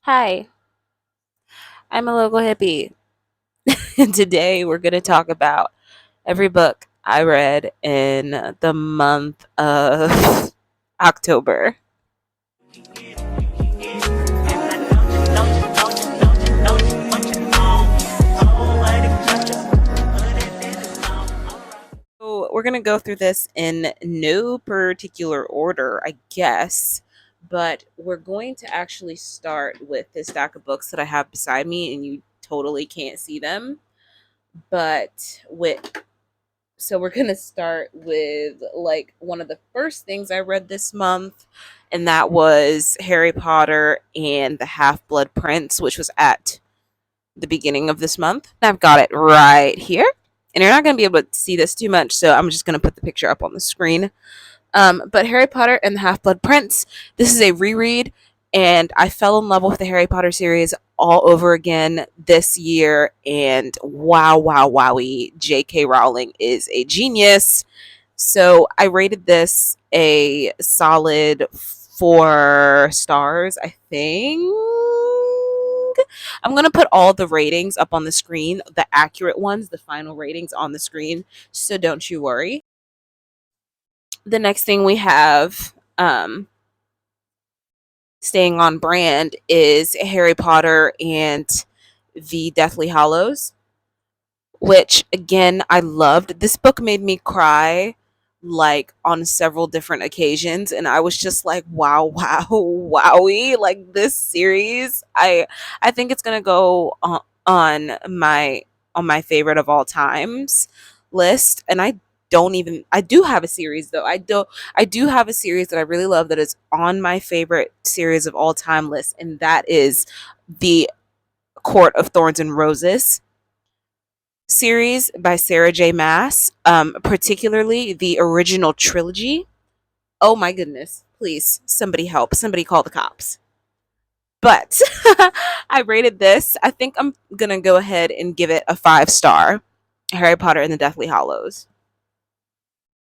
Hi, I'm a local hippie, and today we're going to talk about every book I read in the month of October. So, we're going to go through this in no particular order, I guess, but we're going to actually start with this stack of books that I have beside me, and you totally can't see them. But with So we're going to start with like one of the first things I read this month, and that was Harry Potter and the Half-Blood Prince, which was at the beginning of this month. I've got it right here. And you're not going to be able to see this too much, so I'm just going to put the picture up on the screen. But Harry Potter and the Half Blood Prince, this is a reread, and I fell in love with the Harry Potter series all over again this year. And wow, wow, wowie, J.K. Rowling is a genius. So I rated this a solid 4 stars, I think. I'm going to put all the ratings up on the screen, the accurate ones, the final ratings on the screen. So don't you worry. The next thing we have, staying on brand, is Harry Potter and the Deathly Hallows, which again I loved. This book made me cry like on several different occasions, and I was just like, wow, wow, wowie. Like this series, I think it's gonna go on my favorite of all times list. And I do have a series though. I do have a series that I really love that is on my favorite series of all time list, and that is the Court of Thorns and Roses series by Sarah J. Maas, particularly the original trilogy. Oh my goodness. Please, somebody help. Somebody call the cops. But I rated this. I think I'm going to go ahead and give it a 5 star. Harry Potter and the Deathly Hallows.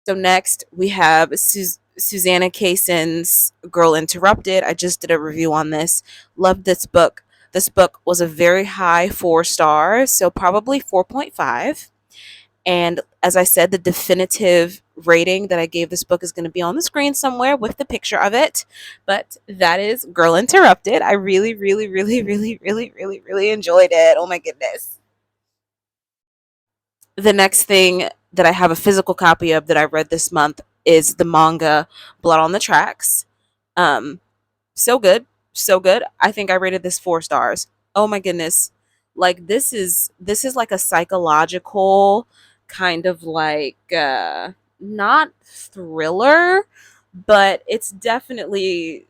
So next we have Susanna Kayson's Girl Interrupted. I just did a review on this. Loved this book. This book was a very high 4 stars, so probably 4.5. And as I said, the definitive rating that I gave this book is going to be on the screen somewhere with the picture of it. But that is Girl Interrupted. I really, really, really, really, really, really, really enjoyed it. Oh my goodness. The next thing that I have a physical copy of that I read this month is the manga Blood on the Tracks. Um, so good, so good. I think I rated this 4 stars. Oh my goodness. Like this is like a psychological kind of like not thriller, but it's definitely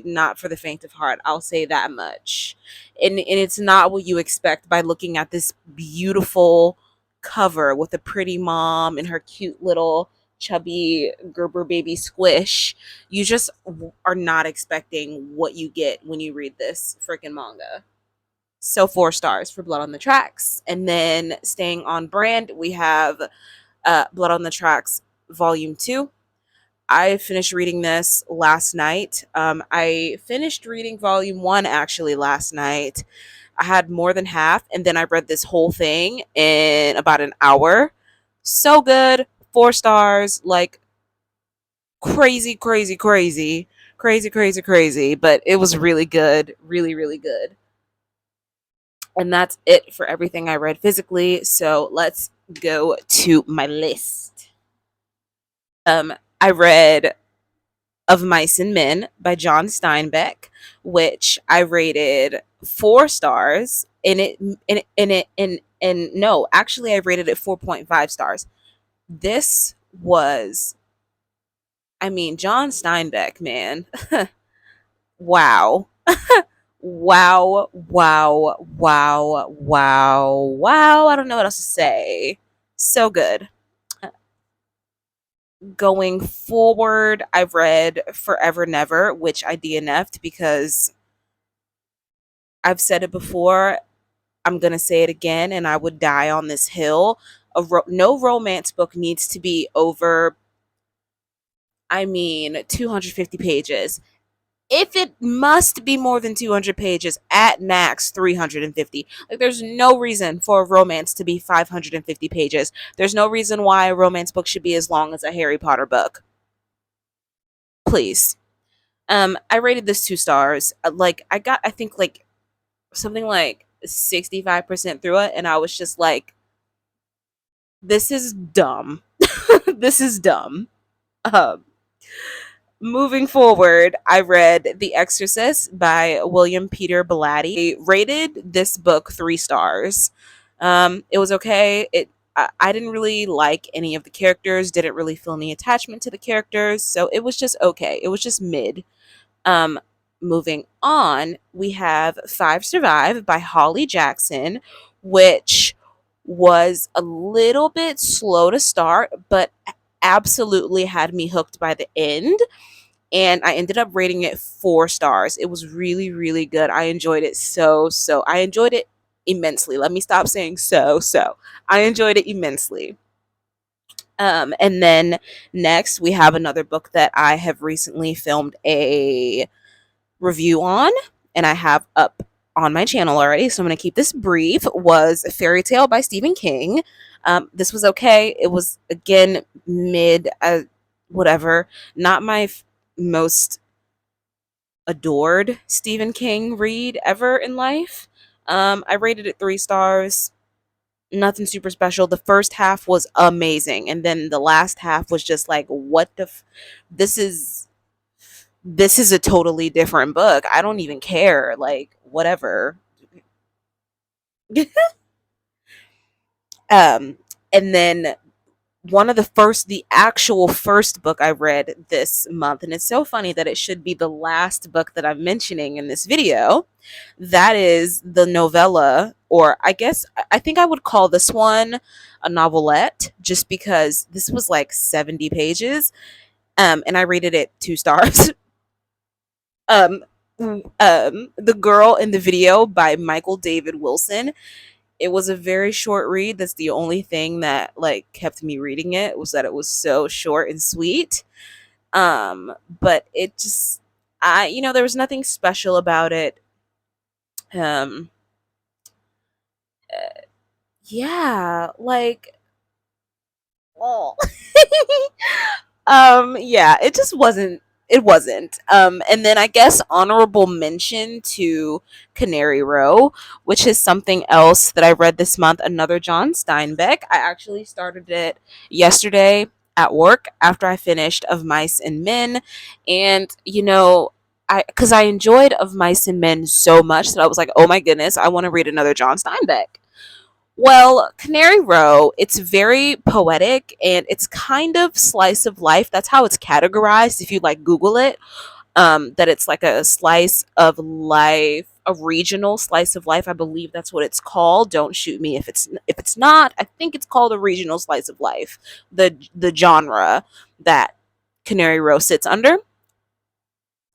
not for the faint of heart. I'll say that much. And it's not what you expect by looking at this beautiful cover with a pretty mom and her cute little chubby Gerber baby squish. You just are not expecting what you get when you read this freaking manga. So 4 stars for Blood on the Tracks. And then staying on brand, we have Blood on the Tracks Volume 2. I finished reading this last night. I finished reading Volume 1 actually last night. I had more than half, and then I read this whole thing in about an hour. So good. 4 stars. Like crazy, crazy, crazy, crazy, crazy, crazy. But it was really good. Really, really good. And that's it for everything I read physically. So let's go to my list. I read Of Mice and Men by John Steinbeck, which I rated 4 stars. And no, actually I rated it 4.5 stars. This was, I mean, John Steinbeck, man. Wow. Wow, wow, wow, wow, wow. I don't know what else to say. So good. Going forward, I've read Forever Never, which I DNF'd because I've said it before. I'm going to say it again, and I would die on this hill. No romance book needs to be over, I mean, 250 pages. If it must be more than 200 pages, at max 350. Like, there's no reason for a romance to be 550 pages. There's no reason why a romance book should be as long as a Harry Potter book. Please. I rated this 2 stars. Like, I got, I think, like, something like 65% through it, and I was just like, this is dumb. This is dumb. Um, Moving forward, I read The Exorcist by William Peter Blatty. I rated this book 3 stars. It was okay. I didn't really like any of the characters, didn't really feel any attachment to the characters, so it was just okay. It was just mid. Um, Moving on, we have Five Survive by Holly Jackson, which was a little bit slow to start, but absolutely had me hooked by the end. And I ended up rating it 4 stars. It was really, really good. I enjoyed it so. I enjoyed it immensely. Let me stop saying so. I enjoyed it immensely. And then next, we have another book that I have recently filmed a review on, and I have up on my channel already, so I'm going to keep this brief. Was Fairy Tale by Stephen King. This was okay. It was, again, mid, whatever. Not my most adored Stephen King read ever in life. I rated it 3 stars. Nothing super special. The first half was amazing, and then the last half was just like, what the this is this is a totally different book. I don't even care. Like, whatever. um and then the actual first book I read this month, and it's so funny that it should be the last book that I'm mentioning in this video. That is the novella, or I think I would call this one a novelette, just because this was like 70 pages. And I rated it 2 stars. um The Girl in the Video by Michael David Wilson. It was a very short read. That's the only thing that like kept me reading it, was that it was so short and sweet. But it just, there was nothing special about it. Um yeah, like, oh. Yeah, it wasn't. And then I guess honorable mention to Canary Row, which is something else that I read this month, another John Steinbeck. I actually started it yesterday at work after I finished Of Mice and Men. And because I enjoyed Of Mice and Men so much that I was like, oh my goodness, I want to read another John Steinbeck. Well, Canary Row, it's very poetic, and it's kind of slice of life. That's how it's categorized if you like Google it. That it's like a slice of life, a regional slice of life. I believe that's what it's called. Don't shoot me if it's not. I think it's called a regional slice of life. The genre that Canary Row sits under.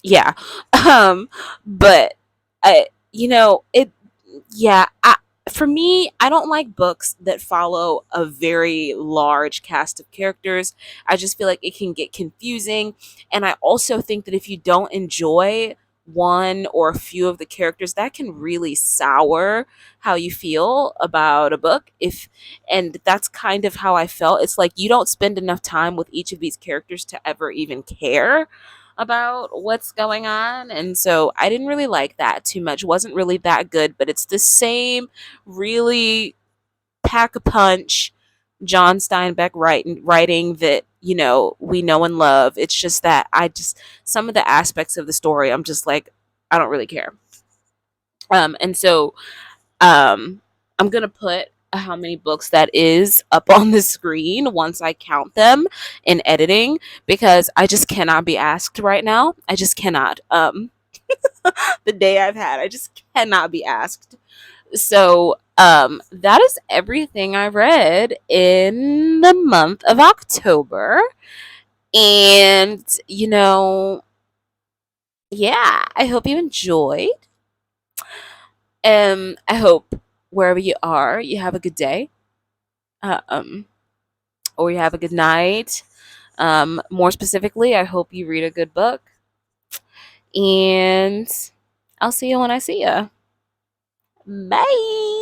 Yeah. But I it yeah, for me, I don't like books that follow a very large cast of characters. I just feel like it can get confusing. And I also think that if you don't enjoy one or a few of the characters, that can really sour how you feel about a book. And that's kind of how I felt. It's like you don't spend enough time with each of these characters to ever even care about what's going on. And so I didn't really like that too much. Wasn't really that good, but it's the same really pack a punch John Steinbeck writing that, we know and love. It's just that some of the aspects of the story, I'm just like, I don't really care. And so I'm gonna put how many books that is up on the screen once I count them in editing, because I just cannot be asked right now. I just cannot. The day I've had, I just cannot be asked. So that is everything I read in the month of October. And yeah, I hope you enjoyed. I hope wherever you are, you have a good day. Um, or you have a good night. More specifically, I hope you read a good book. And I'll see you when I see you. Bye.